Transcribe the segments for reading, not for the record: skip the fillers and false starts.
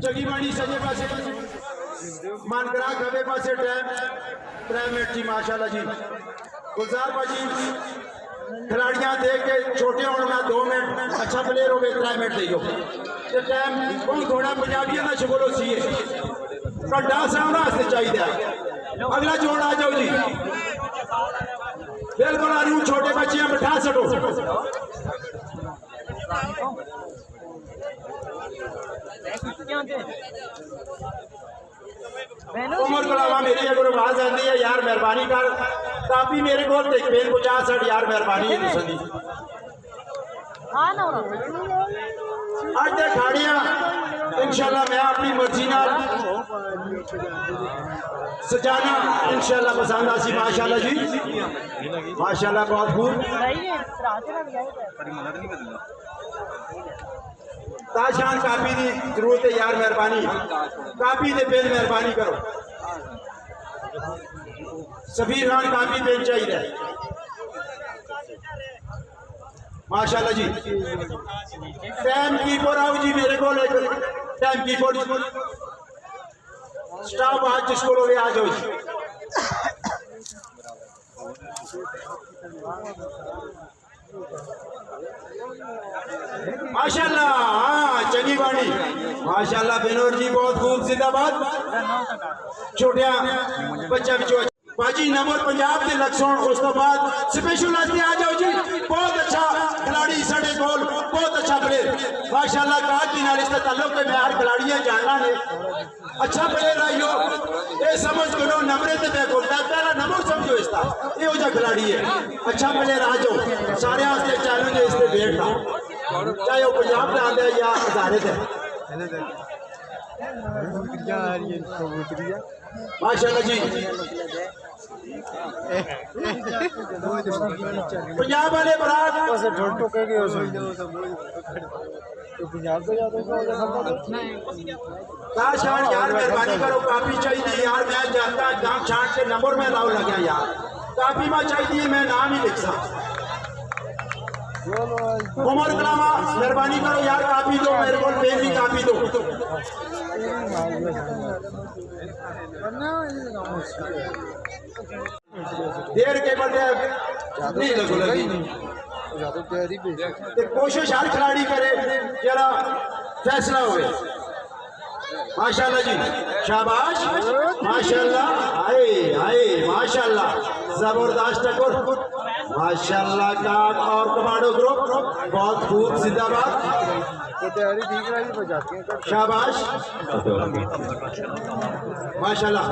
जगी बाणी सजे पासे मानकरा खबे पासे टाइम 3 मिनट जी माशाल्लाह जी। गुलजार भाजी खिलाड़ियां देख के छोटे होना 2 मिनट अच्छा प्लेयर हो गए 3 मिनट दियो ते टाइम बहुत थोड़ा पंजाबियों का शगोलो सी है कड्डा सामना वास्ते चाहिए। अगला जोड़ आ जाओ जी बिल्कुल आ रही छोटे बच्चे बिठा सको। उमर गुलामा मेरी अगर आवाज आती है यार मेहरबानी कर काफी मेरे को पेन 50-60 यार मेहरबानी है तुसदी आज खाड़ियां इंशाल्लाह मैं अपनी मर्जी नाल सजाना इंशाल्लाह पसंद आसी। माशाल्लाह जी माशाल्लाह बहुत खूब। ताशान कापी की जरूरत है यार मेहरबानी कापी दे पेन मेहरबानी करो। सफीर खान कापी पेन चाहिए माशाल्लाह जी। टाइम कीपर आओ जी मेरे को टाइम कीपर स्टाफ आज जिसको लोग आ जाओ जी। माशाल्लाह हाँ चंगी बाणी माशाल्लाह बिनोर जी बहुत खूब जिंदाबाद। छोटिया बच्चा भी बाजी नंबर पंजाब के लक्षण उस तो बाद स्पेशल वास्ते आ जाओ जी। बहुत अच्छा खिलाड़ी साढ़े गोल बहुत अच्छा प्लेयर माशाल्लाह कहा कि इसका ताल्लुक है मैं हर खिलाड़ी जानना ने अच्छा प्लेयर आइयो ये समझ करो नंबरे ते बैक होता है पहला नंबर समझो इसका ये हो जा खिलाड़ी है अच्छा प्लेयर आ जाओ सारे वास्ते चैलेंज है इससे वेट था चाहे वो पंजाब का आंदा है या हजारे थे। माशाल्लाह जी पंजाब वाले बरात यार मेहरबानी करो काफी चाहिए यार मैं जाता जाम छाट के नंबर में लाओ लगे यार काफी में चाहिए मैं नाम ही लिख सकता। उमर गुलामा मेहरबानी करो यार काफी दो मेरे को पेन भी काफी दो। देर के बंदे नहीं लगो लगी कोशिश हर खिलाड़ी करे जरा फैसला हो। माशाल्लाह जी शाबाश माशाल्लाह आए आए माशाल्लाह जबरदस्त टक्कर माशाल्लाह का और कमांडो ग्रुप बहुत खूब जिंदाबाद शाबाश माशाल्लाह।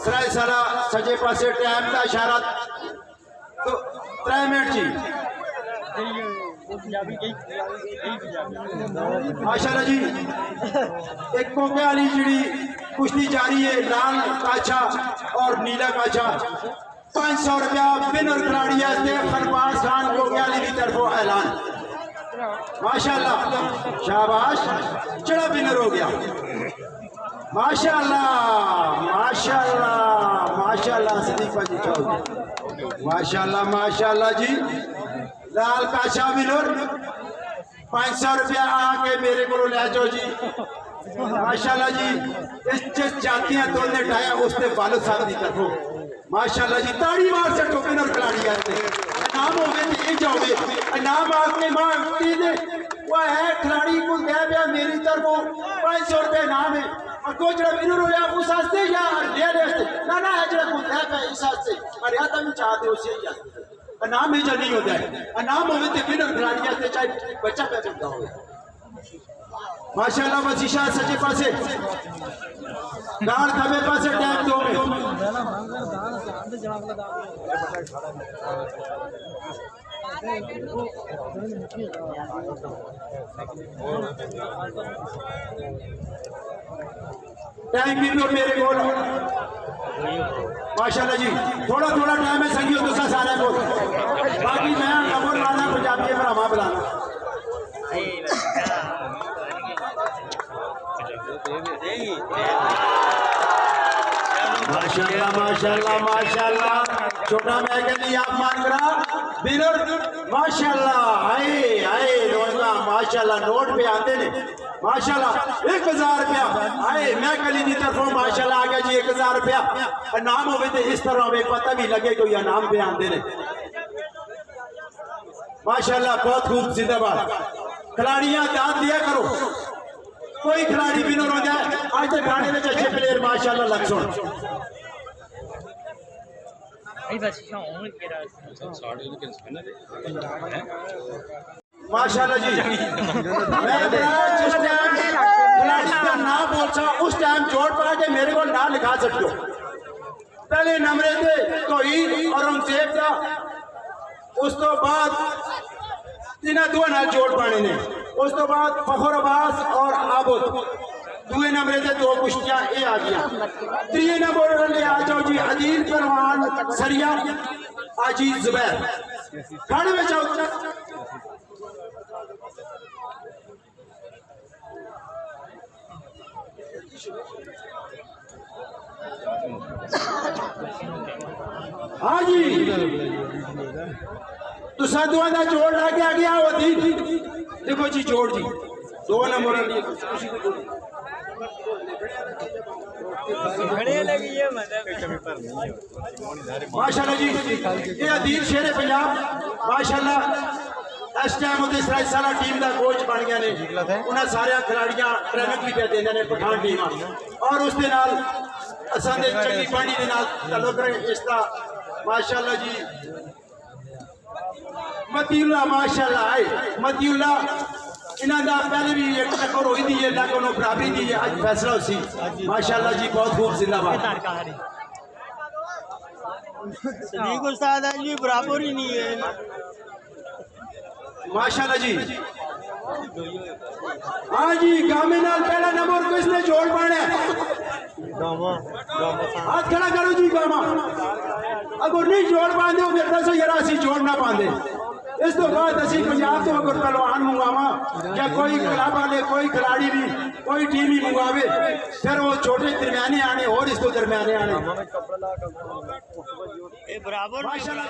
सराय सारा सजे पासे टाइम का इशारा तो 3 मिनट जी। माशाल्लाह जी एक मौके वाली जी कुश्ती जारी है लाल काछा और नीला काछा 500 रुपया विनर खिलाड़ी फरमास खान मौके वाली की तरफ ऐलान माशाल्लाह शाबाश चढ़ा विनर हो गया माशाल्लाह माशाल्लाह माशाल्लाह सदीक भाजी माशाल्लाह माशाल्लाह जी लाल काशा विनर 500 रुपया आके मेरे को ले जाओ जी माशाल्लाह जी। जिस जातियां तोड़ने टाया उसने बालो साहब की तरफों माशाल्लाह जी ताड़ी मार से विनर खिलाड़ी आते नाम हो गए ये जाओगे नाम आपने मांगती ने वो है खिलाड़ी को कह गया मेरी तरफों 500 रुपये नाम है और को जो विनर हो उस वास्ते या ले ना ना है जो को कह गया इस वास्ते और या तुम चाहते हो सही जाते नाम ही नहीं होता है नाम हो तो विनर खिलाड़ी आते चाहे बच्चा पैदा हो माशाल्लाह वसीशा सच्चे पासे गाल खबे पासे टाइम दो में टाइम भी मेरे को माशाल्लाह जी थोड़ा थोड़ा टाइम है संगियों तो छोटा मैं के लिए आप मान करा विनर माशाल्लाह आए आए रोजा माशाल्लाह नोट पे आते ने माशाल्लाह 1000 रुपया आए मैं कली की तरफों माशाल्लाह आ गया जी 1000 रुपया इनाम होवे तो इस तरह हमें पता भी लगे कोई इनाम पे आते ने माशाल्लाह बहुत खूब जिंदाबाद खिलाड़ियां दाद दिया करो कोई खिलाड़ी विनर हो जाए आज तक गाने में अच्छे प्लेयर माशाल्लाह लक्ष्मण माशाल्लाह जी मैं जिस टाइम खिलाड़ी का नाम बोल सा उस टाइम जोड़ पड़ा के मेरे को ना लिखा सकते हो पहले नंबरे थे तो ईद और औरंगजेब का उस तो बाद तिना दो नाल जोड़ पाने ने उस तो बाद फखर अब्बास और आबुद दुए नंबर से दो कुश्तियां ये आ गया तीसरे नंबर ले आ जाओ जी अदील पहलवान सरिया अजीज जुबैर खड़े में जाओ हाँ जी तो साधुआ का जोड़ ला के आ गया वो देखो जी जोड़ जी 2 नंबर माशाल्लाह जी ये अदील शेर पंजाब माशाल्लाह इस टाइम उसे सारा टीम का कोच बन गया ने उन्हें सारे खिलाड़ियां ट्रेनिंग भी पे देने ने पठान टीम और उसके नाल असां दे चंगी पानी दे नाल ताल्लुक है इसका माशाल्लाह जी मतीउल्लाह माशाल्लाह है मतीउल्लाह इन्हां दा पहले भी एक टक्कर हुई थी ये लाख उन्होंने बराबरी दी आज फैसला उसी माशाल्लाह जी बहुत खूब जिंदाबाद सदीक उस्ताद आज भी बराबर ही नहीं है माशाल्लाह जी हाँ जी गामे नाल पहला नंबर किसने जोड़ पाने हाथ खड़ा करो जी गामा अगर नहीं जोड़ पाते हो फिर दसो यार असी जोड़ ना पाते इस तो बाद असी पंजाब तो अगर पहलवान मंगवावा या कोई क्लब वाले कोई खिलाड़ी भी कोई टीम ही मंगवावे फिर वो छोटे दरमियाने आने और इस तो दरमियाने आने बराबर माशाल्लाह